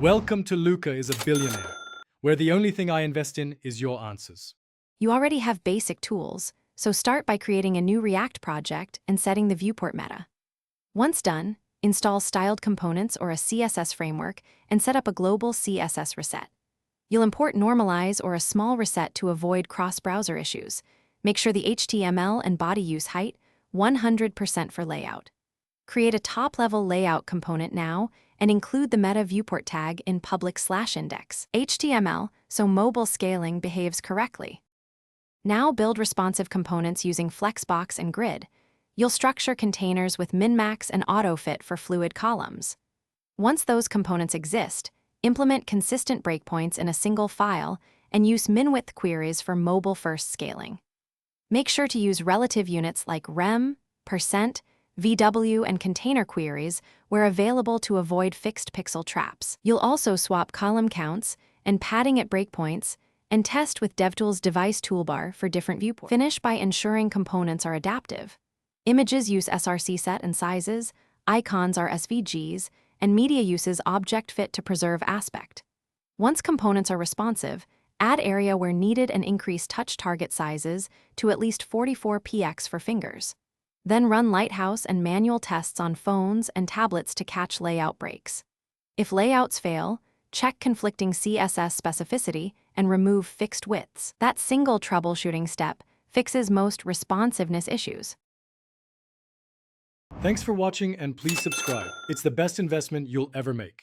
Welcome to Luca is a Billionaire, where the only thing I invest in is your answers. You already have basic tools, so start by creating a new React project and setting the viewport meta. Once done, install styled components or a CSS framework and set up a global CSS reset. You'll import normalize or a small reset to avoid cross-browser issues. Make sure the HTML and body use height 100% for layout. Create a top-level layout component now and include the meta viewport tag in public/index HTML so mobile scaling behaves correctly. Now build responsive components using Flexbox and Grid. You'll structure containers with min-max and auto-fit for fluid columns. Once those components exist, implement consistent breakpoints in a single file and use min-width queries for mobile-first scaling. Make sure to use relative units like rem, %, VW, and container queries where available to avoid fixed pixel traps. You'll also swap column counts and padding at breakpoints and test with DevTools device toolbar for different viewports. Finish by ensuring components are adaptive. Images use src set and sizes, icons are SVGs, and media uses object fit to preserve aspect. Once components are responsive, add area where needed and increase touch target sizes to at least 44px for fingers. Then run Lighthouse and manual tests on phones and tablets to catch layout breaks. If layouts fail, check conflicting CSS specificity and remove fixed widths. That single troubleshooting step fixes most responsiveness issues. Thanks for watching and please subscribe. It's the best investment you'll ever make.